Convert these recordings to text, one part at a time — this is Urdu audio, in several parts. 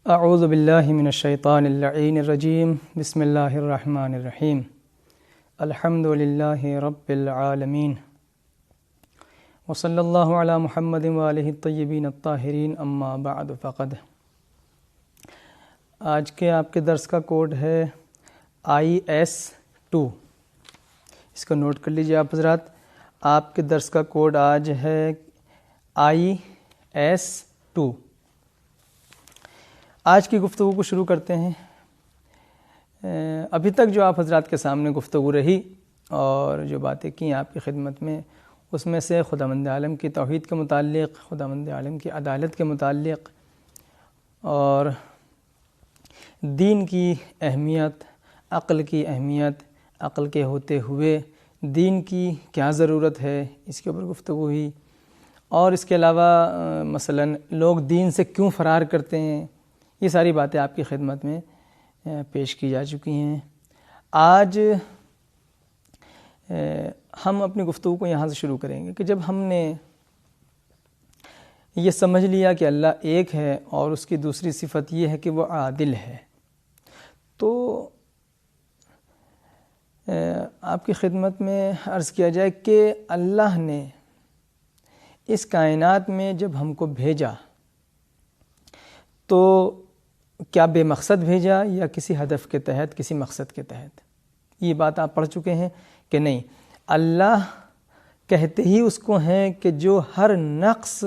اعوذ باللہ من الشیطان اللعین الرجیم بسم اللہ الرحمن الرحیم الحمد للہ رب العالمین وصلی اللہ علی محمد وآلہ الطیبین الطاہرین اما بعد فقد۔ آج کے آپ کے درس کا کوڈ ہے IS2، اس کو نوٹ کر لیجئے آپ حضرات۔ آپ کے درس کا کوڈ آج ہے IS2۔ آج کی گفتگو کو شروع کرتے ہیں۔ ابھی تک جو آپ حضرات کے سامنے گفتگو رہی اور جو باتیں کی آپ کی خدمت میں، اس میں سے خداوند عالم کی توحید کے متعلق، خداوند عالم کی عدالت کے متعلق اور دین کی اہمیت، عقل کی اہمیت، عقل کے ہوتے ہوئے دین کی کیا ضرورت ہے، اس کے اوپر گفتگو ہوئی۔ اور اس کے علاوہ مثلاً لوگ دین سے کیوں فرار کرتے ہیں، یہ ساری باتیں آپ کی خدمت میں پیش کی جا چکی ہیں۔ آج ہم اپنی گفتگو کو یہاں سے شروع کریں گے کہ جب ہم نے یہ سمجھ لیا کہ اللہ ایک ہے اور اس کی دوسری صفت یہ ہے کہ وہ عادل ہے، تو آپ کی خدمت میں عرض کیا جائے کہ اللہ نے اس کائنات میں جب ہم کو بھیجا تو کیا بے مقصد بھیجا یا کسی ہدف کے تحت، کسی مقصد کے تحت؟ یہ بات آپ پڑھ چکے ہیں کہ نہیں، اللہ کہتے ہی اس کو ہیں کہ جو ہر نقص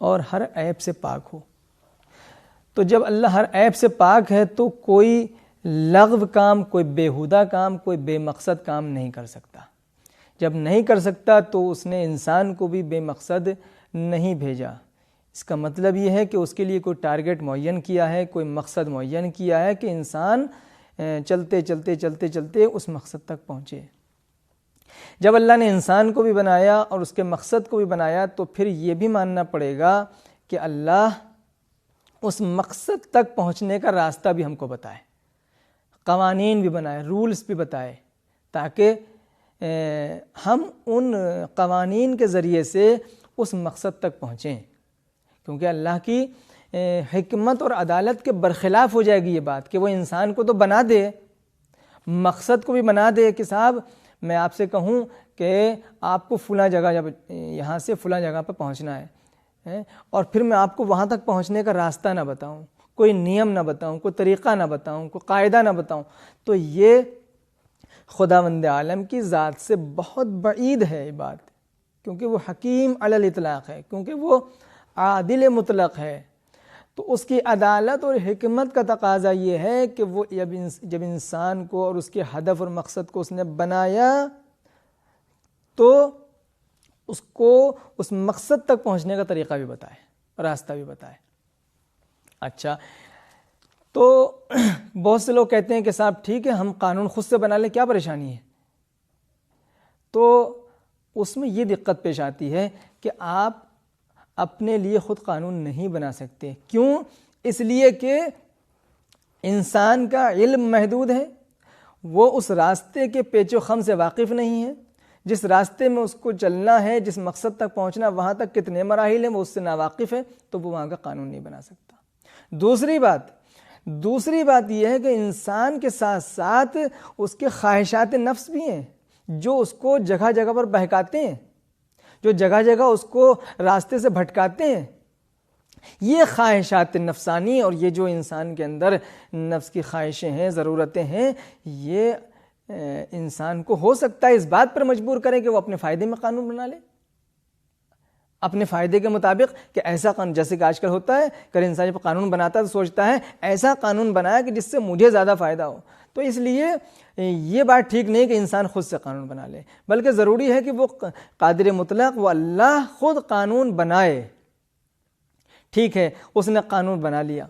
اور ہر عیب سے پاک ہو۔ تو جب اللہ ہر عیب سے پاک ہے تو کوئی لغو کام، کوئی بیہودہ کام، کوئی بے مقصد کام نہیں کر سکتا۔ جب نہیں کر سکتا تو اس نے انسان کو بھی بے مقصد نہیں بھیجا۔ اس کا مطلب یہ ہے کہ اس کے لیے کوئی ٹارگٹ معین کیا ہے، کوئی مقصد معین کیا ہے کہ انسان چلتے چلتے چلتے چلتے اس مقصد تک پہنچے۔ جب اللہ نے انسان کو بھی بنایا اور اس کے مقصد کو بھی بنایا تو پھر یہ بھی ماننا پڑے گا کہ اللہ اس مقصد تک پہنچنے کا راستہ بھی ہم کو بتائے، قوانین بھی بنائے، رولز بھی بتائے، تاکہ ہم ان قوانین کے ذریعے سے اس مقصد تک پہنچیں۔ کیونکہ اللہ کی حکمت اور عدالت کے برخلاف ہو جائے گی یہ بات کہ وہ انسان کو تو بنا دے، مقصد کو بھی بنا دے کہ صاحب میں آپ سے کہوں کہ آپ کو فلاں جگہ، جب یہاں سے فلاں جگہ پر پہنچنا ہے اور پھر میں آپ کو وہاں تک پہنچنے کا راستہ نہ بتاؤں، کوئی نیم نہ بتاؤں، کوئی طریقہ نہ بتاؤں، کوئی قاعدہ نہ بتاؤں، تو یہ خداوند عالم کی ذات سے بہت بعید ہے یہ بات، کیونکہ وہ حکیم علی الاطلاق ہے، کیونکہ وہ عادل مطلق ہے۔ تو اس کی عدالت اور حکمت کا تقاضا یہ ہے کہ وہ جب انسان کو اور اس کے ہدف اور مقصد کو اس نے بنایا تو اس کو اس مقصد تک پہنچنے کا طریقہ بھی بتائے، راستہ بھی بتائے۔ اچھا، تو بہت سے لوگ کہتے ہیں کہ صاحب ٹھیک ہے ہم قانون خود سے بنا لیں، کیا پریشانی ہے؟ تو اس میں یہ دقت پیش آتی ہے کہ آپ اپنے لیے خود قانون نہیں بنا سکتے۔ کیوں؟ اس لیے کہ انسان کا علم محدود ہے، وہ اس راستے کے پیچ و خم سے واقف نہیں ہے، جس راستے میں اس کو چلنا ہے، جس مقصد تک پہنچنا، وہاں تک کتنے مراحل ہیں وہ اس سے ناواقف ہے، تو وہ وہاں کا قانون نہیں بنا سکتا۔ دوسری بات یہ ہے کہ انسان کے ساتھ ساتھ اس کے خواہشات نفس بھی ہیں جو اس کو جگہ جگہ پر بہکاتے ہیں، جو جگہ جگہ اس کو راستے سے بھٹکاتے ہیں۔ یہ خواہشات نفسانی اور یہ جو انسان کے اندر نفس کی خواہشیں ہیں، ضرورتیں ہیں، یہ انسان کو ہو سکتا ہے اس بات پر مجبور کریں کہ وہ اپنے فائدے میں قانون بنا لے۔ اپنے فائدے کے مطابق کہ ایسا قانون، جیسے کہ آج کل ہوتا ہے کہ انسان جب قانون بناتا ہے تو سوچتا ہے ایسا قانون بنایا کہ جس سے مجھے زیادہ فائدہ ہو. تو اس لیے یہ بات ٹھیک نہیں کہ انسان خود سے قانون بنا لے، بلکہ ضروری ہے کہ وہ قادر مطلق، وہ اللہ خود قانون بنائے. ٹھیک ہے، اس نے قانون بنا لیا،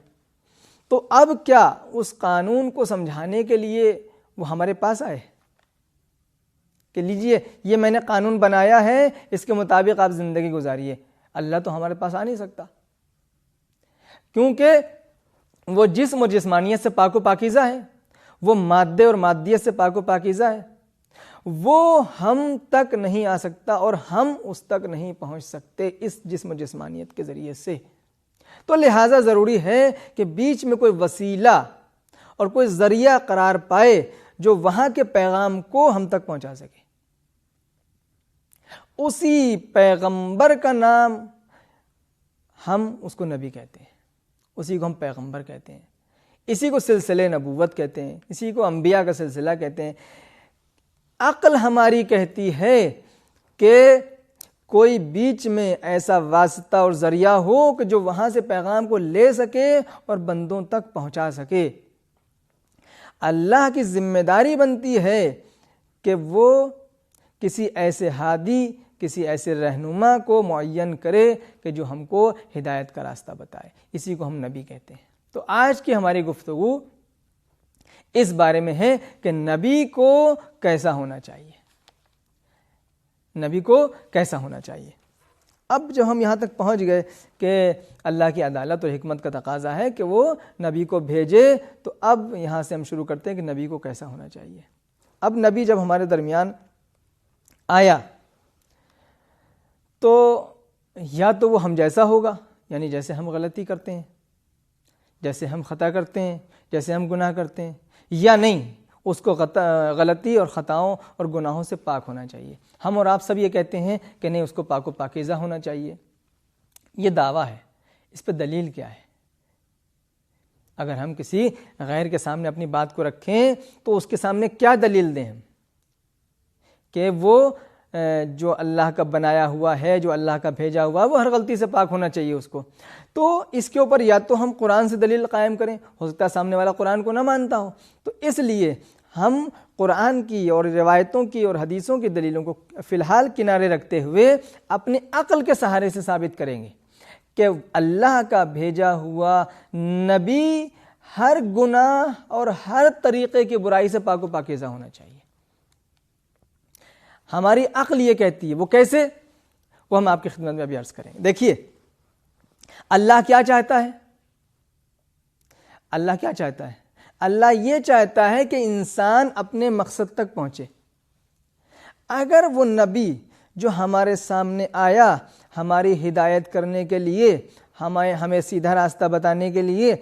تو اب کیا اس قانون کو سمجھانے کے لیے وہ ہمارے پاس آئے کہ لیجئے یہ میں نے قانون بنایا ہے، اس کے مطابق آپ زندگی گزاریے؟ اللہ تو ہمارے پاس آ نہیں سکتا، کیونکہ وہ جسم اور جسمانیت سے پاک و پاکیزہ ہے، وہ مادے اور مادیت سے پاک و پاکیزہ ہے، وہ ہم تک نہیں آ سکتا اور ہم اس تک نہیں پہنچ سکتے اس جسم و جسمانیت کے ذریعے سے. تو لہٰذا ضروری ہے کہ بیچ میں کوئی وسیلہ اور کوئی ذریعہ قرار پائے جو وہاں کے پیغام کو ہم تک پہنچا سکے. اسی پیغمبر کا نام ہم اس کو نبی کہتے ہیں، اسی کو ہم پیغمبر کہتے ہیں، اسی کو سلسلہ نبوت کہتے ہیں، اسی کو انبیاء کا سلسلہ کہتے ہیں. عقل ہماری کہتی ہے کہ کوئی بیچ میں ایسا واسطہ اور ذریعہ ہو کہ جو وہاں سے پیغام کو لے سکے اور بندوں تک پہنچا سکے. اللہ کی ذمہ داری بنتی ہے کہ وہ کسی ایسے ہادی، کسی ایسے رہنما کو معین کرے کہ جو ہم کو ہدایت کا راستہ بتائے. اسی کو ہم نبی کہتے ہیں. تو آج کی ہماری گفتگو اس بارے میں ہے کہ نبی کو کیسا ہونا چاہیے، نبی کو کیسا ہونا چاہیے. اب جب ہم یہاں تک پہنچ گئے کہ اللہ کی عدالت اور حکمت کا تقاضا ہے کہ وہ نبی کو بھیجے، تو اب یہاں سے ہم شروع کرتے ہیں کہ نبی کو کیسا ہونا چاہیے. اب نبی جب ہمارے درمیان آیا تو یا تو وہ ہم جیسا ہوگا، یعنی جیسے ہم غلطی کرتے ہیں، جیسے ہم خطا کرتے ہیں، جیسے ہم گناہ کرتے ہیں، یا نہیں، اس کو غلطی اور خطاؤں اور گناہوں سے پاک ہونا چاہیے. ہم اور آپ سب یہ کہتے ہیں کہ نہیں، اس کو پاک و پاکیزہ ہونا چاہیے. یہ دعویٰ ہے، اس پہ دلیل کیا ہے؟ اگر ہم کسی غیر کے سامنے اپنی بات کو رکھیں تو اس کے سامنے کیا دلیل دیں ہم کہ وہ جو اللہ کا بنایا ہوا ہے، جو اللہ کا بھیجا ہوا ہے، وہ ہر غلطی سے پاک ہونا چاہیے اس کو. تو اس کے اوپر یا تو ہم قرآن سے دلیل قائم کریں، ہو سکتا ہے سامنے والا قرآن کو نہ مانتا ہو، تو اس لیے ہم قرآن کی اور روایتوں کی اور حدیثوں کی دلیلوں کو فی الحال کنارے رکھتے ہوئے اپنی عقل کے سہارے سے ثابت کریں گے کہ اللہ کا بھیجا ہوا نبی ہر گناہ اور ہر طریقے کی برائی سے پاک و پاکیزہ ہونا چاہیے. ہماری عقل یہ کہتی ہے. وہ کیسے؟ وہ ہم آپ کی خدمت میں ابھی عرض کریں گے. دیکھیے، اللہ کیا چاہتا ہے؟ اللہ کیا چاہتا ہے؟ اللہ یہ چاہتا ہے کہ انسان اپنے مقصد تک پہنچے. اگر وہ نبی جو ہمارے سامنے آیا ہماری ہدایت کرنے کے لیے، ہمیں سیدھا راستہ بتانے کے لیے،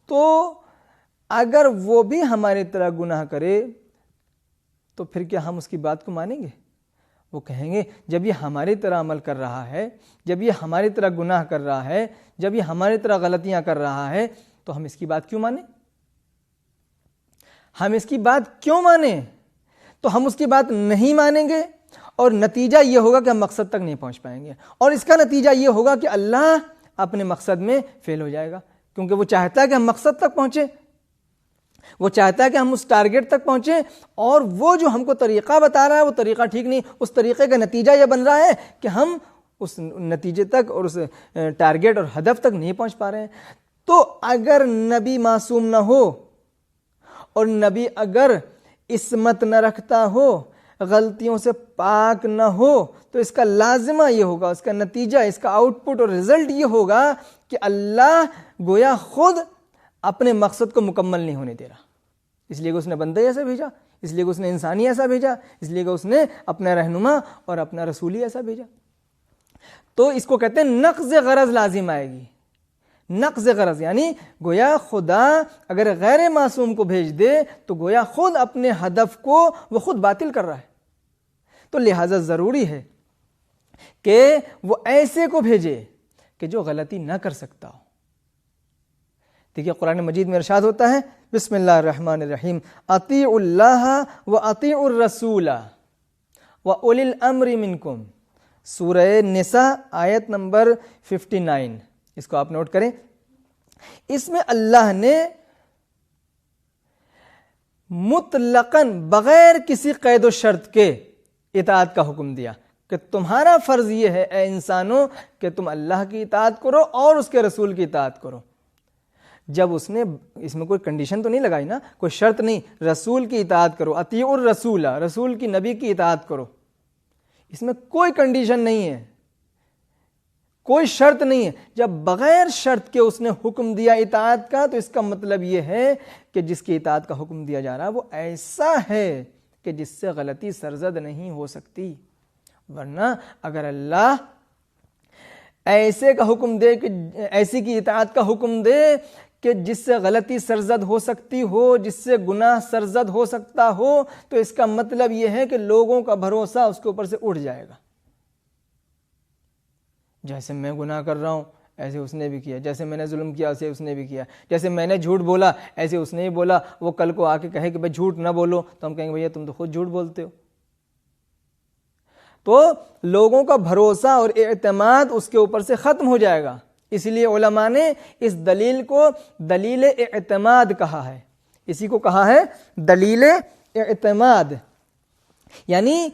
تو اگر وہ بھی ہماری طرح گناہ کرے تو پھر کیا ہم اس کی بات کو مانیں گے؟ وہ کہیں گے جب یہ ہماری طرح عمل کر رہا ہے، جب یہ ہماری طرح گناہ کر رہا ہے، جب یہ ہماری طرح غلطیاں کر رہا ہے، تو ہم اس کی بات کیوں مانیں؟ ہم اس کی بات کیوں مانیں؟ تو ہم اس کی بات نہیں مانیں گے اور نتیجہ یہ ہوگا کہ ہم مقصد تک نہیں پہنچ پائیں گے، اور اس کا نتیجہ یہ ہوگا کہ اللہ اپنے مقصد میں فیل ہو جائے گا، کیونکہ وہ چاہتا ہے کہ ہم مقصد تک پہنچیں، وہ چاہتا ہے کہ ہم اس ٹارگٹ تک پہنچیں، اور وہ جو ہم کو طریقہ بتا رہا ہے وہ طریقہ ٹھیک نہیں. اس طریقے کا نتیجہ یہ بن رہا ہے کہ ہم اس نتیجے تک اور اس ٹارگٹ اور ہدف تک نہیں پہنچ پا رہے ہیں. تو اگر نبی معصوم نہ ہو اور نبی اگر عصمت نہ رکھتا ہو، غلطیوں سے پاک نہ ہو، تو اس کا لازمہ یہ ہوگا، اس کا نتیجہ، اس کا آؤٹ پٹ اور رزلٹ یہ ہوگا کہ اللہ گویا خود اپنے مقصد کو مکمل نہیں ہونے دے رہا. اس لیے کہ اس نے بندہ ایسا بھیجا، اس لیے کہ اس نے انسانی ایسا بھیجا، اس لیے کہ اس نے اپنا رہنما اور اپنا رسولی ایسا بھیجا. تو اس کو کہتے ہیں نقض غرض لازم آئے گی. نقض غرض یعنی گویا خدا اگر غیر معصوم کو بھیج دے تو گویا خود اپنے ہدف کو وہ خود باطل کر رہا ہے. تو لہٰذا ضروری ہے کہ وہ ایسے کو بھیجے کہ جو غلطی نہ کر سکتا ہو. دیکھیے قرآن مجید میں ارشاد ہوتا ہے، بسم اللہ الرحمن الرحیم، اطیعوا اللہ و اطیعوا الرسول و اولی الامر منکم سورہ نساء آیت نمبر 59، اس کو آپ نوٹ کریں۔ اس میں اللہ نے مطلقاً بغیر کسی قید و شرط کے اطاعت کا حکم دیا کہ تمہارا فرض یہ ہے اے انسانوں کہ تم اللہ کی اطاعت کرو اور اس کے رسول کی اطاعت کرو۔ جب اس نے اس میں کوئی کنڈیشن تو نہیں لگائی نا، کوئی شرط نہیں، رسول کی اطاعت کرو، اطیعوا الرسول، رسول کی نبی کی اطاعت کرو، اس میں کوئی کنڈیشن نہیں ہے، کوئی شرط نہیں ہے۔ جب بغیر شرط کے اس نے حکم دیا اطاعت کا، تو اس کا مطلب یہ ہے کہ جس کی اطاعت کا حکم دیا جا رہا ہے وہ ایسا ہے کہ جس سے غلطی سرزد نہیں ہو سکتی۔ ورنہ اگر اللہ ایسے کا حکم دے کہ ایسی کی اطاعت کا حکم دے کہ جس سے غلطی سرزد ہو سکتی ہو، جس سے گناہ سرزد ہو سکتا ہو، تو اس کا مطلب یہ ہے کہ لوگوں کا بھروسہ اس کے اوپر سے اٹھ جائے گا۔ جیسے میں گناہ کر رہا ہوں ایسے اس نے بھی کیا، جیسے میں نے ظلم کیا ایسے اس نے بھی کیا، جیسے میں نے جھوٹ بولا ایسے اس نے بھی بولا۔ وہ کل کو آ کے کہے کہ بھائی جھوٹ نہ بولو، تو ہم کہیں گے بھیا تم تو خود جھوٹ بولتے ہو۔ تو لوگوں کا بھروسہ اور اعتماد اس کے اوپر سے ختم ہو جائے گا۔ اس لیے علماء نے اس دلیل کو دلیل اعتماد کہا ہے، اسی کو کہا ہے دلیل اعتماد، یعنی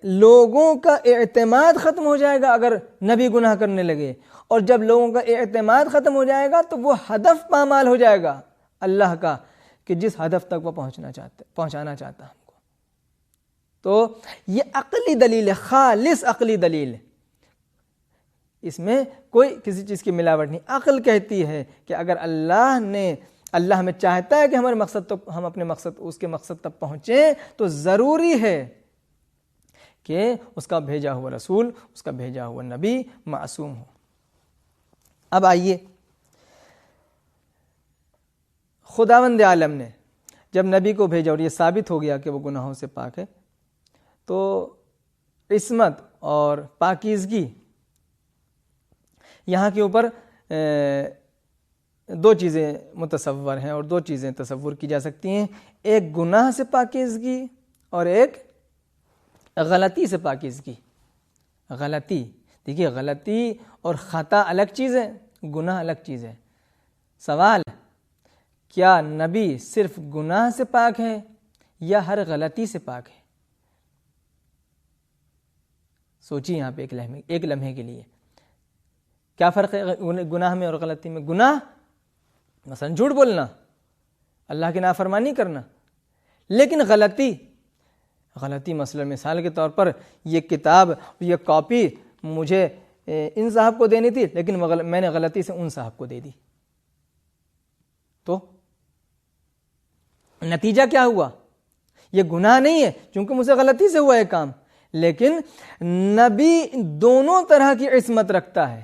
لوگوں کا اعتماد ختم ہو جائے گا اگر نبی گناہ کرنے لگے، اور جب لوگوں کا اعتماد ختم ہو جائے گا تو وہ ہدف پامال ہو جائے گا اللہ کا کہ جس ہدف تک وہ پہنچانا چاہتا ہم کو۔ تو یہ عقلی دلیل ہے، خالص عقلی دلیل ہے، اس میں کوئی کسی چیز کی ملاوٹ نہیں۔ عقل کہتی ہے کہ اگر اللہ ہمیں چاہتا ہے کہ ہمارے مقصد تک ہم اپنے اس کے مقصد تک پہنچیں، تو ضروری ہے کہ اس کا بھیجا ہوا رسول، اس کا بھیجا ہوا نبی معصوم ہو۔ اب آئیے، خداوند عالم نے جب نبی کو بھیجا اور یہ ثابت ہو گیا کہ وہ گناہوں سے پاک ہے، تو عصمت اور پاکیزگی یہاں کے اوپر دو چیزیں متصور ہیں اور دو چیزیں تصور کی جا سکتی ہیں، ایک گناہ سے پاکیزگی اور ایک غلطی سے پاکیزگی۔ غلطی، دیکھیے غلطی اور خطا الگ چیز ہے، گناہ الگ چیز ہے۔ سوال، کیا نبی صرف گناہ سے پاک ہے یا ہر غلطی سے پاک ہے؟ سوچیے یہاں پہ ایک لمحے کے لیے، کیا فرق ہے گناہ میں اور غلطی میں؟ گناہ مثلا جھوٹ بولنا، اللہ کی نافرمانی کرنا، لیکن غلطی مثلا مثال کے طور پر یہ کتاب، یہ کاپی مجھے ان صاحب کو دینی تھی لیکن میں نے غلطی سے ان صاحب کو دے دی، تو نتیجہ کیا ہوا؟ یہ گناہ نہیں ہے چونکہ مجھ سے غلطی سے ہوا ہے کام، لیکن نبی دونوں طرح کی عصمت رکھتا ہے۔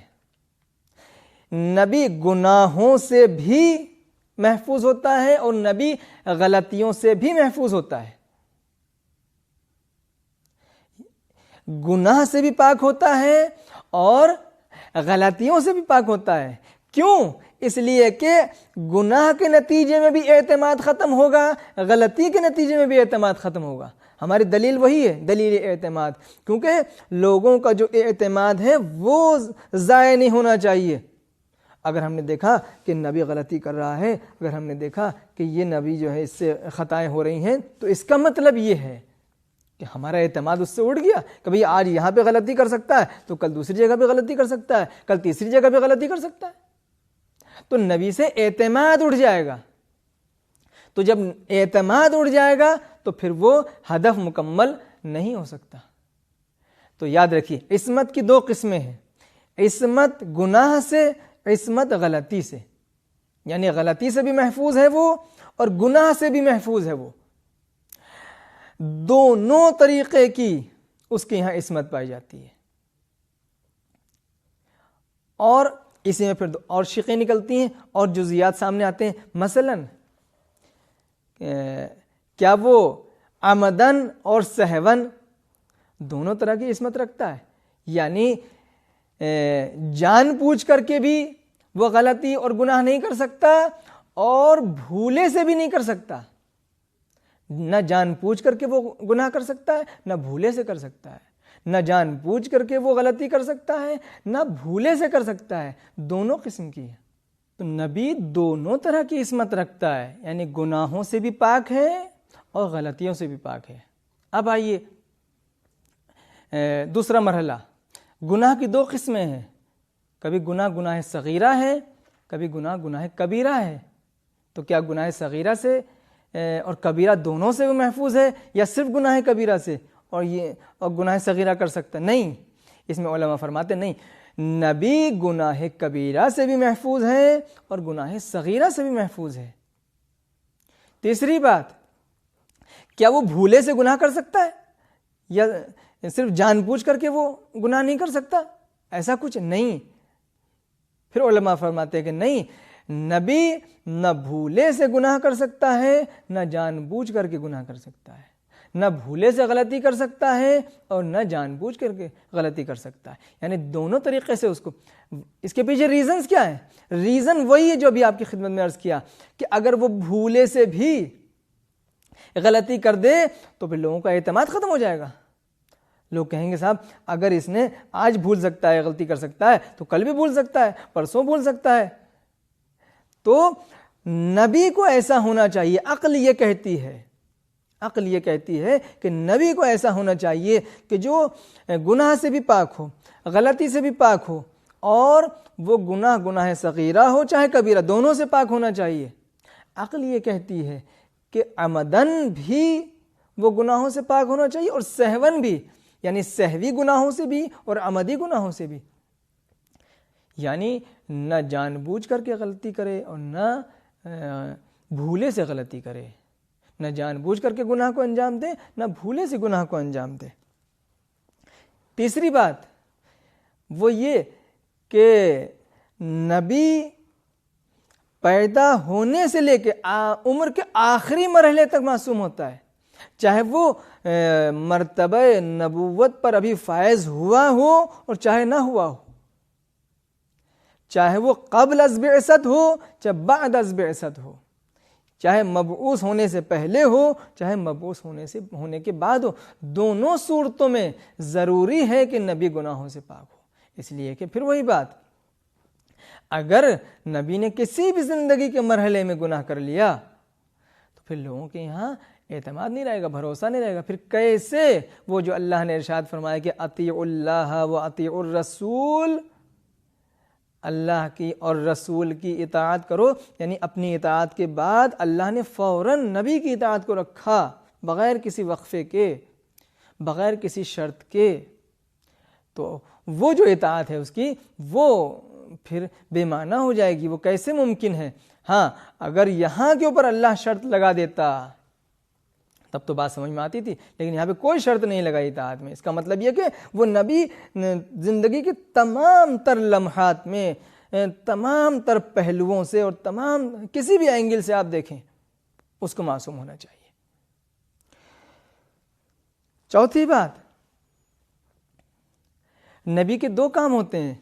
نبی گناہوں سے بھی محفوظ ہوتا ہے اور نبی غلطیوں سے بھی محفوظ ہوتا ہے، گناہ سے بھی پاک ہوتا ہے اور غلطیوں سے بھی پاک ہوتا ہے۔ کیوں؟ اس لیے کہ گناہ کے نتیجے میں بھی اعتماد ختم ہوگا، غلطی کے نتیجے میں بھی اعتماد ختم ہوگا۔ ہماری دلیل وہی ہے، دلیل اعتماد، کیونکہ لوگوں کا جو اعتماد ہے وہ ضائع نہیں ہونا چاہیے۔ اگر ہم نے دیکھا کہ نبی غلطی کر رہا ہے، اگر ہم نے دیکھا کہ یہ نبی جو ہے اس سے خطائیں ہو رہی ہیں، تو اس کا مطلب یہ ہے کہ ہمارا اعتماد اس سے اٹھ گیا کہ بھئی آج یہاں پہ غلطی کر سکتا ہے تو کل دوسری جگہ پہ غلطی کر سکتا ہے، کل تیسری جگہ پہ غلطی کر سکتا ہے، تو نبی سے اعتماد اٹھ جائے گا۔ تو جب اعتماد اٹھ جائے گا تو پھر وہ ہدف مکمل نہیں ہو سکتا۔ تو یاد رکھیے، عصمت کی دو قسمیں ہیں، عصمت گناہ سے، عصمت غلطی سے، یعنی غلطی سے بھی محفوظ ہے وہ اور گناہ سے بھی محفوظ ہے وہ، دونوں طریقے کی اس کے یہاں عصمت پائی جاتی ہے۔ اور اسی میں پھر اور شقیں نکلتی ہیں اور جزیات سامنے آتے ہیں۔ مثلا کیا وہ عمدن اور سہون دونوں طرح کی عصمت رکھتا ہے؟ یعنی جان بوجھ کر کے بھی وہ غلطی اور گناہ نہیں کر سکتا اور بھولے سے بھی نہیں کر سکتا، نہ جان بوجھ کر کے وہ گناہ کر سکتا ہے نہ بھولے سے کر سکتا ہے، نہ جان بوجھ کر کے وہ غلطی کر سکتا ہے، نہ بھولے سے کر سکتا ہے، دونوں قسم کی ہے۔ تو نبی دونوں طرح کی عصمت رکھتا ہے، یعنی گناہوں سے بھی پاک ہے اور غلطیوں سے بھی پاک ہے۔ اب آئیے دوسرا مرحلہ، گناہ کی دو قسمیں ہیں، کبھی گناہ صغیرہ ہے، کبھی گناہ کبیرہ ہے۔ تو کیا گناہ صغیرہ سے اور کبیرہ دونوں سے وہ محفوظ ہے، یا صرف گناہ کبیرہ سے اور گناہ صغیرہ کر سکتا ہے؟ نہیں، اس میں علماء فرماتے نہیں، نبی گناہ کبیرہ سے بھی محفوظ ہے اور گناہ صغیرہ سے بھی محفوظ ہے۔ تیسری بات، کیا وہ بھولے سے گناہ کر سکتا ہے یا صرف جان بوجھ کر کے وہ گناہ نہیں کر سکتا؟ ایسا کچھ نہیں۔ پھر علماء فرماتے ہیں کہ نہیں، نبی نہ بھولے سے گناہ کر سکتا ہے، نہ جان بوجھ کر کے گناہ کر سکتا ہے، نہ بھولے سے غلطی کر سکتا ہے اور نہ جان بوجھ کر کے غلطی کر سکتا ہے، یعنی دونوں طریقے سے اس کو۔ اس کے پیچھے ریزنز کیا ہیں؟ ریزن وہی ہے جو ابھی آپ کی خدمت میں عرض کیا کہ اگر وہ بھولے سے بھی غلطی کر دے تو پھر لوگوں کا اعتماد ختم ہو جائے گا۔ لوگ کہیں گے صاحب اگر اس نے آج بھول سکتا ہے، غلطی کر سکتا ہے، تو کل بھی بھول سکتا ہے، پرسوں بھول سکتا ہے۔ تو نبی کو ایسا ہونا چاہیے، عقل یہ کہتی ہے کہ نبی کو ایسا ہونا چاہیے کہ جو گناہ سے بھی پاک ہو، غلطی سے بھی پاک ہو، اور وہ گناہ صغیرہ ہو چاہے کبیرہ، دونوں سے پاک ہونا چاہیے۔ عقل یہ کہتی ہے کہ عمدن بھی وہ گناہوں سے پاک ہونا چاہیے اور سہون بھی، یعنی سہوی گناہوں سے بھی اور عمدی گناہوں سے بھی، یعنی نہ جان بوجھ کر کے غلطی کرے اور نہ بھولے سے غلطی کرے، نہ جان بوجھ کر کے گناہ کو انجام دے، نہ بھولے سے گناہ کو انجام دے۔ تیسری بات وہ یہ کہ نبی پیدا ہونے سے لے کے عمر کے آخری مرحلے تک معصوم ہوتا ہے، چاہے وہ مرتبہ نبوت پر ابھی فائز ہوا ہو اور چاہے نہ ہوا ہو، چاہے وہ قبل از بعثت ہو چاہے بعد از بعثت ہو، چاہے مبعوث ہونے سے پہلے ہو چاہے مبعوث ہونے کے بعد ہو، دونوں صورتوں میں ضروری ہے کہ نبی گناہوں سے پاک ہو۔ اس لیے کہ پھر وہی بات، اگر نبی نے کسی بھی زندگی کے مرحلے میں گناہ کر لیا تو پھر لوگوں کے یہاں اعتماد نہیں رہے گا، بھروسہ نہیں رہے گا۔ پھر کیسے وہ جو اللہ نے ارشاد فرمایا کہ اطیعوا اللہ و اطیعوا الرسول، اللہ کی اور رسول کی اطاعت کرو، یعنی اپنی اطاعت کے بعد اللہ نے فوراً نبی کی اطاعت کو رکھا، بغیر کسی وقفے کے، بغیر کسی شرط کے، تو وہ جو اطاعت ہے اس کی وہ پھر بے معنی ہو جائے گی۔ وہ کیسے ممکن ہے؟ ہاں اگر یہاں کے اوپر اللہ شرط لگا دیتا تب تو بات سمجھ میں آتی تھی، لیکن یہاں پہ کوئی شرط نہیں لگائی اطاعت میں۔ اس کا مطلب یہ کہ وہ نبی زندگی کے تمام تر لمحات میں، تمام تر پہلوؤں سے اور تمام کسی بھی اینگل سے آپ دیکھیں اس کو معصوم ہونا چاہیے۔ چوتھی بات، نبی کے دو کام ہوتے ہیں،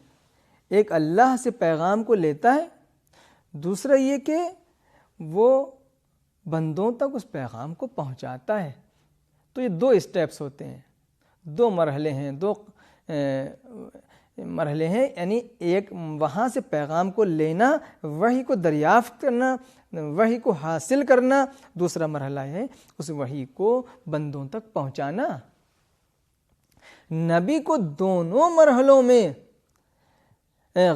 ایک اللہ سے پیغام کو لیتا ہے، دوسرا یہ کہ وہ بندوں تک اس پیغام کو پہنچاتا ہے۔ تو یہ دو اسٹیپس ہوتے ہیں، دو مرحلے ہیں، یعنی ایک وہاں سے پیغام کو لینا، وحی کو دریافت کرنا، وحی کو حاصل کرنا، دوسرا مرحلہ ہے اس وحی کو بندوں تک پہنچانا۔ نبی کو دونوں مرحلوں میں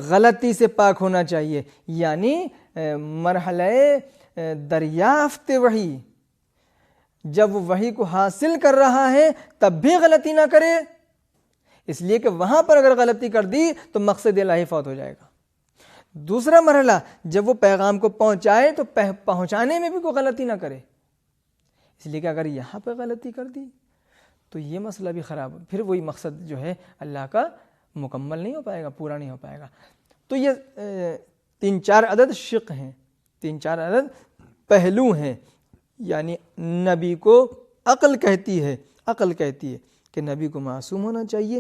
غلطی سے پاک ہونا چاہیے، یعنی مرحلہ دریافت وحی، جب وہ وحی کو حاصل کر رہا ہے تب بھی غلطی نہ کرے، اس لیے کہ وہاں پر اگر غلطی کر دی تو مقصد الہی فوت ہو جائے گا۔ دوسرا مرحلہ جب وہ پیغام کو پہنچائے تو پہنچانے میں بھی کوئی غلطی نہ کرے، اس لیے کہ اگر یہاں پہ غلطی کر دی تو یہ مسئلہ بھی خراب، پھر وہی مقصد جو ہے اللہ کا مکمل نہیں ہو پائے گا، پورا نہیں ہو پائے گا۔ تو یہ 3-4 عدد شق ہیں، 3-4 عدد پہلو ہیں، یعنی نبی کو عقل کہتی ہے کہ نبی کو معصوم ہونا چاہیے،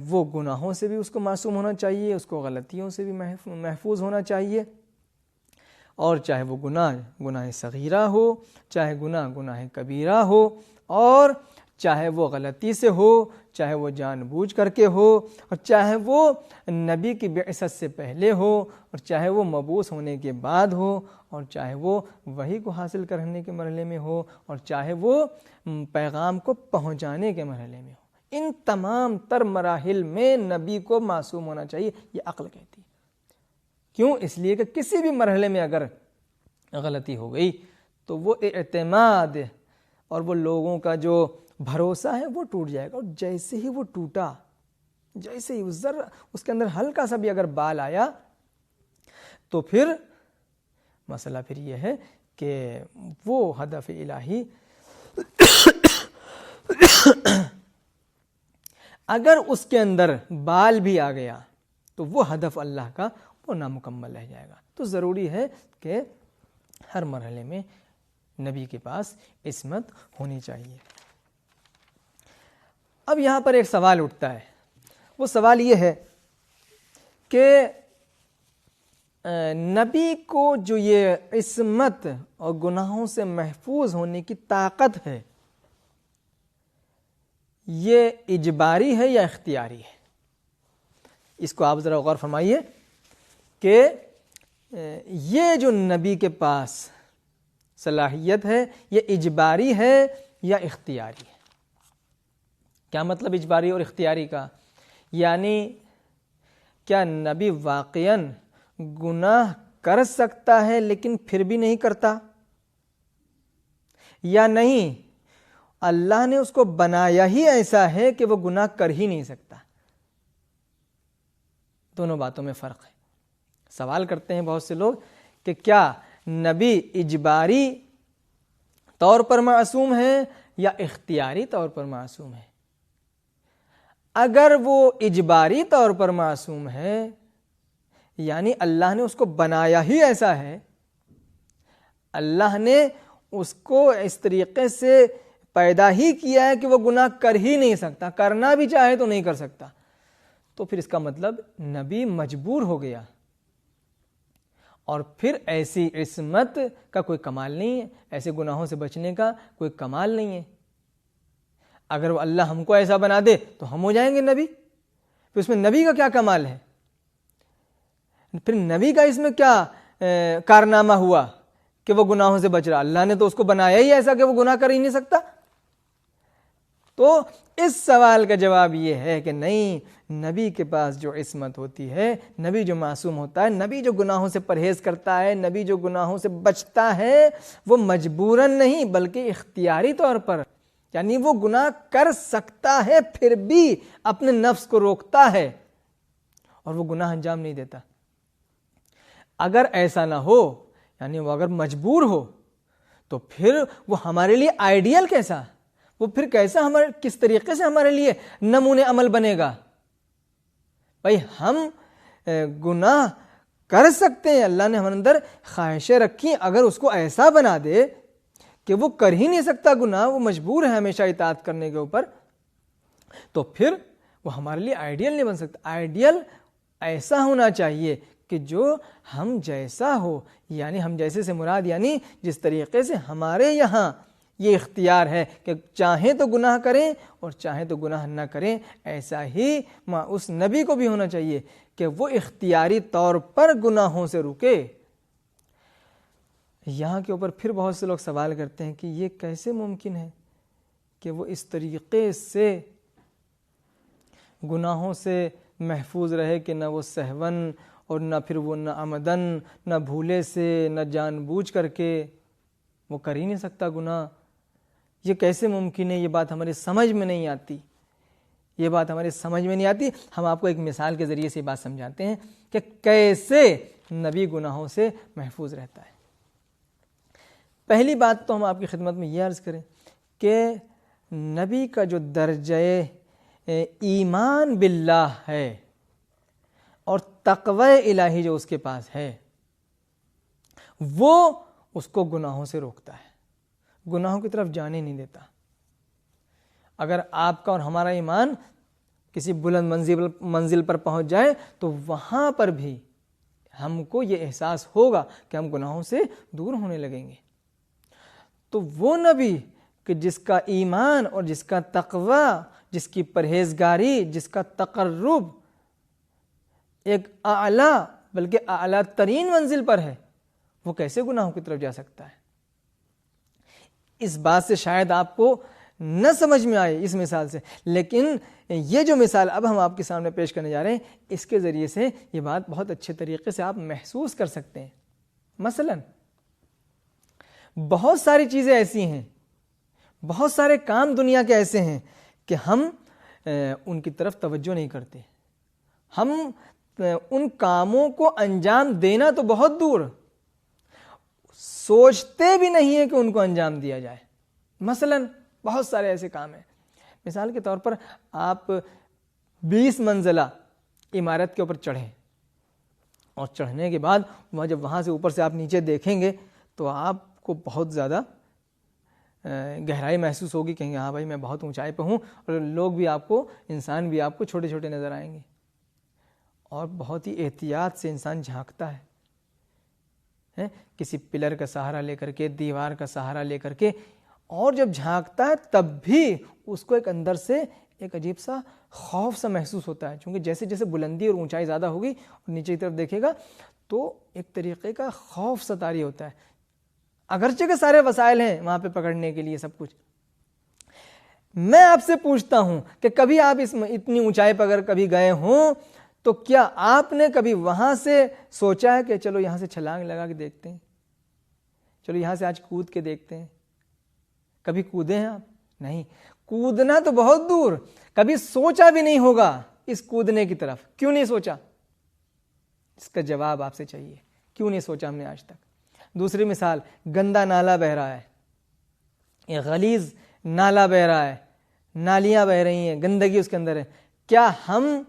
وہ گناہوں سے بھی اس کو معصوم ہونا چاہیے، اس کو غلطیوں سے بھی محفوظ ہونا چاہیے، اور چاہے وہ گناہ صغیرہ ہو چاہے گناہ کبیرہ ہو، اور چاہے وہ غلطی سے ہو، چاہے وہ جان بوجھ کر کے ہو، اور چاہے وہ نبی کی بعثت سے پہلے ہو، اور چاہے وہ مبعوث ہونے کے بعد ہو، اور چاہے وہ وحی کو حاصل کرنے کے مرحلے میں ہو، اور چاہے وہ پیغام کو پہنچانے کے مرحلے میں ہو، ان تمام تر مراحل میں نبی کو معصوم ہونا چاہیے، یہ عقل کہتی ہے۔ کیوں؟ اس لیے کہ کسی بھی مرحلے میں اگر غلطی ہو گئی تو وہ اعتماد اور وہ لوگوں کا جو بھروسہ ہے وہ ٹوٹ جائے گا، اور جیسے ہی وہ ٹوٹا، جیسے ہی اس کے اندر ہلکا سا بھی اگر بال آیا تو پھر مسئلہ پھر یہ ہے کہ وہ ہدف الہی اگر اس کے اندر بال بھی آ گیا تو وہ ہدف اللہ کا وہ نامکمل رہ جائے گا۔ تو ضروری ہے کہ ہر مرحلے میں نبی کے پاس عصمت ہونی چاہیے۔ اب یہاں پر ایک سوال اٹھتا ہے، وہ سوال یہ ہے کہ نبی کو جو یہ عصمت اور گناہوں سے محفوظ ہونے کی طاقت ہے، یہ اجباری ہے یا اختیاری ہے؟ اس کو آپ ذرا غور فرمائیے کہ یہ جو نبی کے پاس صلاحیت ہے یہ اجباری ہے یا اختیاری ہے؟ کیا مطلب اجباری اور اختیاری کا؟ یعنی کیا نبی واقعاً گناہ کر سکتا ہے لیکن پھر بھی نہیں کرتا، یا نہیں اللہ نے اس کو بنایا ہی ایسا ہے کہ وہ گناہ کر ہی نہیں سکتا؟ دونوں باتوں میں فرق ہے۔ سوال کرتے ہیں بہت سے لوگ کہ کیا نبی اجباری طور پر معصوم ہے یا اختیاری طور پر معصوم ہے؟ اگر وہ اجباری طور پر معصوم ہے یعنی اللہ نے اس کو بنایا ہی ایسا ہے، اللہ نے اس کو اس طریقے سے پیدا ہی کیا ہے کہ وہ گناہ کر ہی نہیں سکتا، کرنا بھی چاہے تو نہیں کر سکتا، تو پھر اس کا مطلب نبی مجبور ہو گیا، اور پھر ایسی عصمت کا کوئی کمال نہیں ہے، ایسے گناہوں سے بچنے کا کوئی کمال نہیں ہے۔ اگر وہ اللہ ہم کو ایسا بنا دے تو ہم ہو جائیں گے نبی، پھر اس میں نبی کا کیا کمال ہے؟ پھر نبی کا اس میں کیا کارنامہ ہوا کہ وہ گناہوں سے بچ رہا؟ اللہ نے تو اس کو بنایا ہی ایسا کہ وہ گناہ کر ہی نہیں سکتا۔ تو اس سوال کا جواب یہ ہے کہ نہیں، نبی کے پاس جو عصمت ہوتی ہے، نبی جو معصوم ہوتا ہے، نبی جو گناہوں سے پرہیز کرتا ہے، نبی جو گناہوں سے بچتا ہے، وہ مجبوراً نہیں بلکہ اختیاری طور پر، یعنی وہ گناہ کر سکتا ہے پھر بھی اپنے نفس کو روکتا ہے اور وہ گناہ انجام نہیں دیتا۔ اگر ایسا نہ ہو، یعنی وہ اگر مجبور ہو، تو پھر وہ ہمارے لیے آئیڈیل کیسا، وہ پھر کیسا کس طریقے سے ہمارے لیے نمونے عمل بنے گا؟ بھائی ہم گناہ کر سکتے ہیں، اللہ نے ہمارے اندر خواہشیں رکھی، اگر اس کو ایسا بنا دے کہ وہ کر ہی نہیں سکتا گناہ، وہ مجبور ہے ہمیشہ اطاعت کرنے کے اوپر، تو پھر وہ ہمارے لیے آئیڈیل نہیں بن سکتا۔ آئیڈیل ایسا ہونا چاہیے کہ جو ہم جیسا ہو، یعنی ہم جیسے سے مراد یعنی جس طریقے سے ہمارے یہاں یہ اختیار ہے کہ چاہیں تو گناہ کریں اور چاہیں تو گناہ نہ کریں، ایسا ہی اس نبی کو بھی ہونا چاہیے کہ وہ اختیاری طور پر گناہوں سے رکے۔ یہاں کے اوپر پھر بہت سے لوگ سوال کرتے ہیں کہ یہ کیسے ممکن ہے کہ وہ اس طریقے سے گناہوں سے محفوظ رہے کہ نہ وہ سہون اور نہ پھر وہ نہ عمدن، نہ بھولے سے، نہ جان بوجھ کر کے، وہ کر ہی نہیں سکتا گناہ؟ یہ کیسے ممکن ہے؟ یہ بات ہماری سمجھ میں نہیں آتی، یہ بات ہماری سمجھ میں نہیں آتی۔ ہم آپ کو ایک مثال کے ذریعے سے یہ بات سمجھاتے ہیں کہ کیسے نبی گناہوں سے محفوظ رہتا ہے۔ پہلی بات تو ہم آپ کی خدمت میں یہ عرض کریں کہ نبی کا جو درجہ ایمان باللہ ہے اور تقوی الہی جو اس کے پاس ہے، وہ اس کو گناہوں سے روکتا ہے، گناہوں کی طرف جانے نہیں دیتا۔ اگر آپ کا اور ہمارا ایمان کسی بلند منزل پر پہنچ جائے تو وہاں پر بھی ہم کو یہ احساس ہوگا کہ ہم گناہوں سے دور ہونے لگیں گے۔ تو وہ نبی کہ جس کا ایمان اور جس کا تقوی، جس کی پرہیزگاری، جس کا تقرب ایک اعلیٰ بلکہ اعلیٰ ترین منزل پر ہے، وہ کیسے گناہوں کی طرف جا سکتا ہے؟ اس بات سے شاید آپ کو نہ سمجھ میں آئے اس مثال سے، لیکن یہ جو مثال اب ہم آپ کے سامنے پیش کرنے جا رہے ہیں، اس کے ذریعے سے یہ بات بہت اچھے طریقے سے آپ محسوس کر سکتے ہیں۔ مثلا بہت ساری چیزیں ایسی ہیں، بہت سارے کام دنیا کے ایسے ہیں کہ ہم ان کی طرف توجہ نہیں کرتے، ہم ان کاموں کو انجام دینا تو بہت دور، سوچتے بھی نہیں ہیں کہ ان کو انجام دیا جائے۔ مثلا بہت سارے ایسے کام ہیں، مثال کے طور پر آپ 20 منزلہ عمارت کے اوپر چڑھیں، اور چڑھنے کے بعد جب وہاں سے اوپر سے آپ نیچے دیکھیں گے تو آپ کو بہت زیادہ گہرائی محسوس ہوگی، کہیں گے ہاں بھائی میں بہت اونچائی پہ ہوں، اور لوگ بھی آپ کو، انسان بھی آپ کو چھوٹے چھوٹے نظر آئیں گے، اور بہت ہی احتیاط سے انسان جھانکتا ہے، کسی پلر کا سہارا لے کر کے، دیوار کا سہارا لے کر کے، اور جب جھانکتا ہے تب بھی اس کو ایک اندر سے ایک عجیب سا خوف سا محسوس ہوتا ہے، چونکہ جیسے جیسے بلندی اور اونچائی زیادہ ہوگی اور نیچے کی طرف دیکھے گا تو ایک طریقے کا خوف سا طاری ہوتا ہے، اگرچہ کہ سارے وسائل ہیں وہاں پہ پکڑنے کے لیے سب کچھ۔ میں آپ سے پوچھتا ہوں کہ کبھی آپ اتنی اونچائی پر اگر کبھی گئے ہوں تو کیا آپ نے کبھی وہاں سے سوچا ہے کہ چلو یہاں سے چھلانگ لگا کے دیکھتے ہیں، چلو یہاں سے آج کود کے دیکھتے ہیں؟ کبھی کودے ہیں آپ؟ نہیں، کودنا تو بہت دور، کبھی سوچا بھی نہیں ہوگا اس کودنے کی طرف۔ کیوں نہیں سوچا؟ اس کا جواب آپ سے چاہیے، کیوں نہیں سوچا ہم نے آج تک؟ دوسری مثال، گندا نالا بہ رہا ہے، یہ غلیظ نالا بہ رہا ہے، نالیاں بہ رہی ہیں، گندگی اس کے اندر ہے، کیا ہم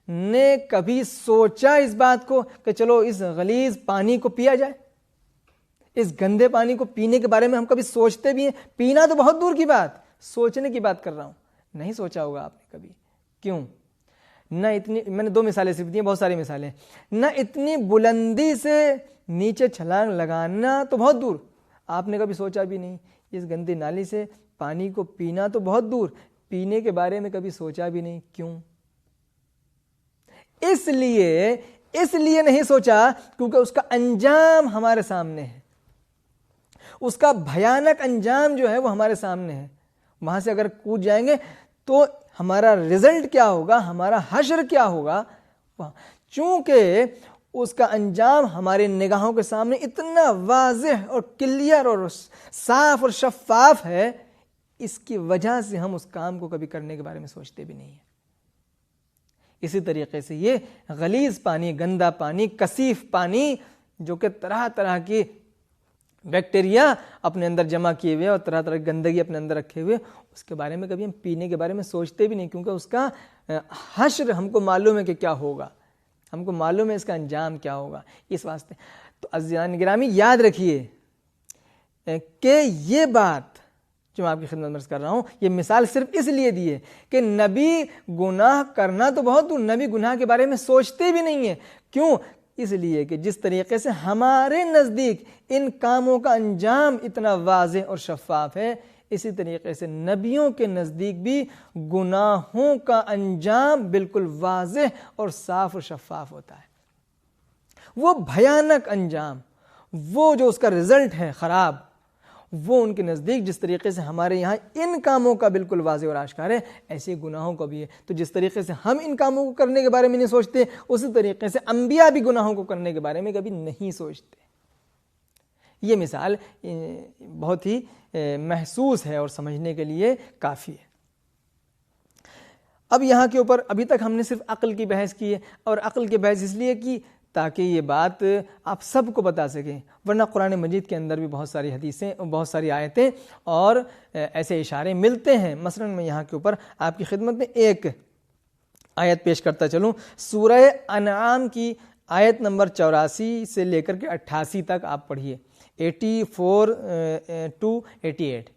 نے کبھی سوچا اس بات کو کہ چلو اس غلیظ پانی کو پیا جائے؟ اس گندے پانی کو پینے کے بارے میں ہم کبھی سوچتے بھی ہیں؟ پینا تو بہت دور کی بات، سوچنے کی بات کر رہا ہوں، نہیں سوچا ہوگا آپ نے کبھی۔ کیوں؟ نہ اتنی، میں نے 2 مثالیں صرف دی، بہت ساری مثالیں، نہ اتنی بلندی سے نیچے چھلانگ لگانا تو بہت دور، آپ نے کبھی سوچا بھی نہیں، اس گندی نالی سے پانی کو پینا تو بہت دور، پینے کے بارے میں کبھی سوچا بھی نہیں۔ کیوں؟ اس لیے نہیں سوچا کیونکہ اس کا انجام ہمارے سامنے ہے، اس کا بھیانک انجام جو ہے وہ ہمارے سامنے ہے۔ وہاں سے اگر کود جائیں گے تو ہمارا رزلٹ کیا ہوگا، ہمارا حشر کیا ہوگا، چونکہ اس کا انجام ہمارے نگاہوں کے سامنے اتنا واضح اور کلیئر اور صاف اور شفاف ہے، اس کی وجہ سے ہم اس کام کو کبھی کرنے کے بارے میں سوچتے بھی نہیں ہیں۔ اسی طریقے سے یہ غلیظ پانی، گندا پانی، کثیف پانی، جو کہ طرح طرح کی بیکٹیریا اپنے اندر جمع کیے ہوئے اور طرح طرح کی گندگی اپنے اندر رکھے ہوئے، اس کے بارے میں کبھی ہم پینے کے بارے میں سوچتے بھی نہیں، کیونکہ اس کا حشر ہم کو معلوم ہے کہ کیا ہوگا، ہم کو معلوم ہے اس کا انجام کیا ہوگا۔ اس واسطے تو عزیزان گرامی یاد رکھیے کہ یہ بات جو میں آپ کی خدمت میں عرض کر رہا ہوں، یہ مثال صرف اس لیے دی ہے کہ نبی گناہ کرنا تو بہت دور، نبی گناہ کے بارے میں سوچتے بھی نہیں ہیں۔ کیوں؟ اس لیے کہ جس طریقے سے ہمارے نزدیک ان کاموں کا انجام اتنا واضح اور شفاف ہے، اسی طریقے سے نبیوں کے نزدیک بھی گناہوں کا انجام بالکل واضح اور صاف اور شفاف ہوتا ہے۔ وہ بھیانک انجام، وہ جو اس کا رزلٹ ہے خراب، وہ ان کے نزدیک جس طریقے سے ہمارے یہاں ان کاموں کا بالکل واضح اور آشکار ہے، ایسے گناہوں کا بھی ہے۔ تو جس طریقے سے ہم ان کاموں کو کرنے کے بارے میں نہیں سوچتے، اسی طریقے سے انبیاء بھی گناہوں کو کرنے کے بارے میں کبھی نہیں سوچتے۔ یہ مثال بہت ہی محسوس ہے اور سمجھنے کے لیے کافی ہے۔ اب یہاں کے اوپر ابھی تک ہم نے صرف عقل کی بحث کی ہے، اور عقل کی بحث اس لیے کی تاکہ یہ بات آپ سب کو بتا سکیں، ورنہ قرآن مجید کے اندر بھی بہت ساری حدیثیں، بہت ساری آیتیں اور ایسے اشارے ملتے ہیں۔ مثلا میں یہاں کے اوپر آپ کی خدمت میں ایک آیت پیش کرتا چلوں، سورہ انعام کی آیت نمبر 84 سے لے کر کے 88 تک آپ پڑھیے، 84 to 88،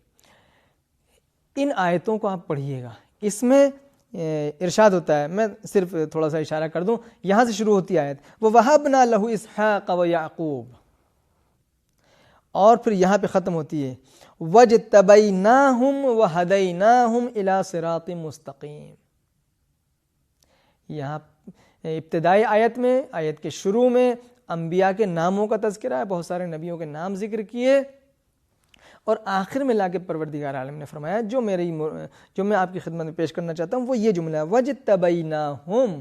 ان آیتوں کو آپ پڑھیے گا۔ اس میں ارشاد ہوتا ہے، میں صرف تھوڑا سا اشارہ کر دوں، یہاں سے شروع ہوتی ہے آیت، وَوَهَبْنَا لَهُ إِسْحَاقَ وَيَعْقُوبَ، اور پھر یہاں پہ ختم ہوتی ہے وَاجْتَبَيْنَاهُمْ وَهَدَيْنَاهُمْ إِلَىٰ صِرَاطٍ مُسْتَقِيمٍ. یہاں ابتدائی آیت میں، آیت کے شروع میں انبیاء کے ناموں کا تذکرہ ہے، بہت سارے نبیوں کے نام ذکر کیے، اور آخر میں لا کے پروردگار عالم نے فرمایا جو میں آپ کی خدمت میں پیش کرنا چاہتا ہوں وہ یہ جملہ ہے وَاجْتَبَيْنَاهُمْ.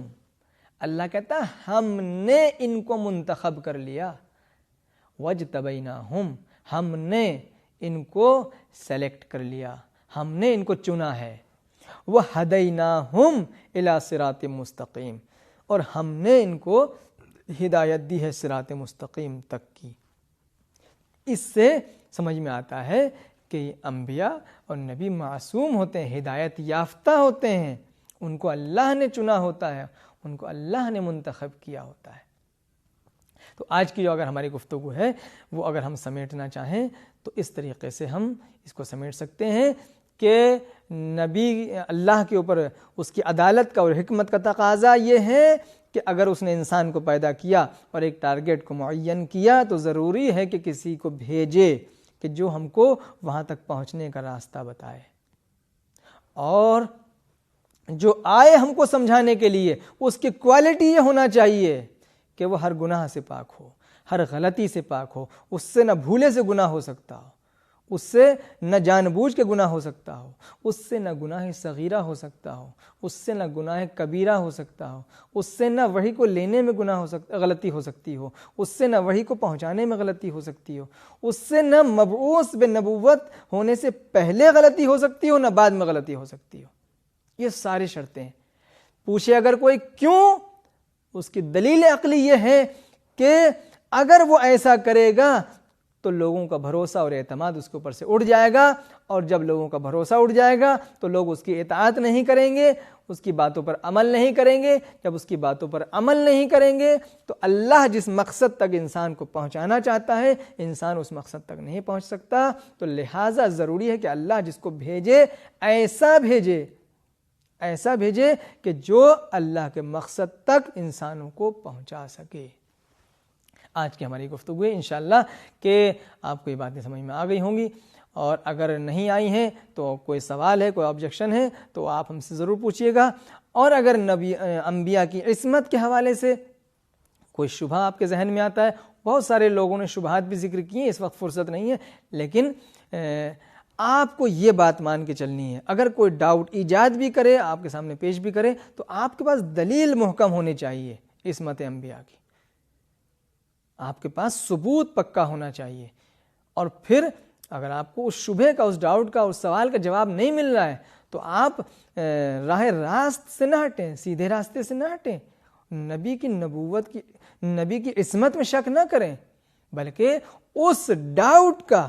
اللہ کہتا ہے ہم نے ان کو منتخب کر لیا. وَاجْتَبَيْنَاهُمْ، ہم نے ان کو سلیکٹ کر لیا، ہم نے ان کو چنا ہے. وَهَدَيْنَاهُمْ إِلَىٰ صِرَاطٍ مُسْتَقِيمٍ، اور ہم نے ان کو ہدایت دی ہے صراط مستقیم تک کی. اس سے سمجھ میں آتا ہے کہ انبیاء اور نبی معصوم ہوتے ہیں، ہدایت یافتہ ہوتے ہیں، ان کو اللہ نے چنا ہوتا ہے، ان کو اللہ نے منتخب کیا ہوتا ہے. تو آج کی جو اگر ہماری گفتگو ہے وہ اگر ہم سمیٹنا چاہیں تو اس طریقے سے ہم اس کو سمیٹ سکتے ہیں کہ نبی اللہ کے اوپر اس کی عدالت کا اور حکمت کا تقاضا یہ ہے کہ اگر اس نے انسان کو پیدا کیا اور ایک ٹارگٹ کو معین کیا تو ضروری ہے کہ کسی کو بھیجے کہ جو ہم کو وہاں تک پہنچنے کا راستہ بتائے، اور جو آئے ہم کو سمجھانے کے لیے اس کی کوالٹی یہ ہونا چاہیے کہ وہ ہر گناہ سے پاک ہو، ہر غلطی سے پاک ہو، اس سے نہ بھولے سے گناہ ہو سکتا ہو، اس سے نہ جان بوجھ کے گناہ ہو سکتا ہو، اس سے نہ گناہ صغیرہ ہو سکتا ہو، اس سے نہ گناہ کبیرہ ہو سکتا ہو، اس سے نہ وحی کو لینے میں غلطی ہو سکتی ہو، اس سے نہ وحی کو پہنچانے میں غلطی ہو سکتی ہو، اس سے نہ مبعوث بنبوت ہونے سے پہلے غلطی ہو سکتی ہو، نہ بعد میں غلطی ہو سکتی ہو. یہ ساری شرطیں ہیں. پوچھے اگر کوئی کیوں، اس کی دلیل عقلی یہ ہے کہ اگر وہ ایسا کرے گا تو لوگوں کا بھروسہ اور اعتماد اس کے اوپر سے اٹھ جائے گا، اور جب لوگوں کا بھروسہ اٹھ جائے گا تو لوگ اس کی اطاعت نہیں کریں گے، اس کی باتوں پر عمل نہیں کریں گے. جب اس کی باتوں پر عمل نہیں کریں گے تو اللہ جس مقصد تک انسان کو پہنچانا چاہتا ہے انسان اس مقصد تک نہیں پہنچ سکتا. تو لہٰذا ضروری ہے کہ اللہ جس کو بھیجے ایسا بھیجے کہ جو اللہ کے مقصد تک انسانوں کو پہنچا سکے. آج کی ہماری گفتگو ہے انشاءاللہ کہ آپ کو یہ باتیں سمجھ میں آ گئی ہوں گی، اور اگر نہیں آئی ہیں تو کوئی سوال ہے، کوئی آبجیکشن ہے تو آپ ہم سے ضرور پوچھیے گا. اور اگر انبیاء کی عصمت کے حوالے سے کوئی شبہ آپ کے ذہن میں آتا ہے، بہت سارے لوگوں نے شبہات بھی ذکر کی ہیں، اس وقت فرصت نہیں ہے، لیکن آپ کو یہ بات مان کے چلنی ہے. اگر کوئی ڈاؤٹ ایجاد بھی کرے، آپ کے سامنے پیش بھی کرے، تو آپ کے پاس دلیل محکم ہونی چاہیے عصمت انبیاء کی، آپ کے پاس ثبوت پکا ہونا چاہیے. اور پھر اگر آپ کو اس شبہ کا، اس ڈاؤٹ کا، اس سوال کا جواب نہیں مل رہا ہے تو آپ راہ راست سے نہ ہٹیں، سیدھے راستے سے نہ ہٹیں، نبی کی نبوت کی، نبی کی عصمت میں شک نہ کریں، بلکہ اس ڈاؤٹ کا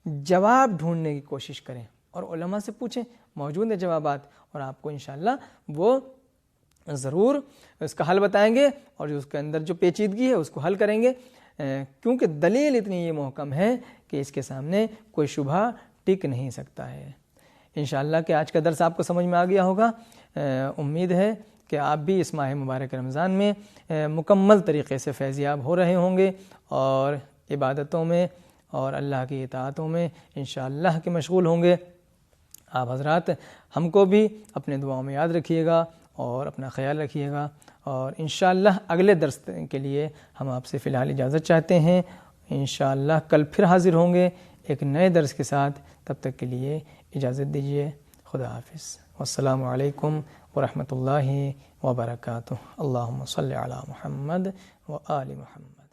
جواب ڈھونڈنے کی کوشش کریں اور علماء سے پوچھیں. موجود ہیں جوابات، اور آپ کو انشاءاللہ وہ ضرور اس کا حل بتائیں گے، اور جو اس کے اندر جو پیچیدگی ہے اس کو حل کریں گے، کیونکہ دلیل اتنی یہ محکم ہے کہ اس کے سامنے کوئی شبہ ٹک نہیں سکتا ہے. انشاءاللہ کہ آج کا درس آپ کو سمجھ میں آ گیا ہوگا. امید ہے کہ آپ بھی اس ماہ مبارک رمضان میں مکمل طریقے سے فیضیاب ہو رہے ہوں گے، اور عبادتوں میں اور اللہ کی اطاعتوں میں انشاءاللہ کہ مشغول ہوں گے. آپ حضرات ہم کو بھی اپنے دعاؤں میں یاد رکھیے گا اور اپنا خیال رکھیے گا، اور انشاءاللہ اگلے درس کے لیے ہم آپ سے فی الحال اجازت چاہتے ہیں. انشاءاللہ کل پھر حاضر ہوں گے ایک نئے درس کے ساتھ. تب تک کے لیے اجازت دیجیے. خدا حافظ. والسلام علیکم ورحمۃ اللہ وبرکاتہ. اللہم صلی علی محمد و آل محمد.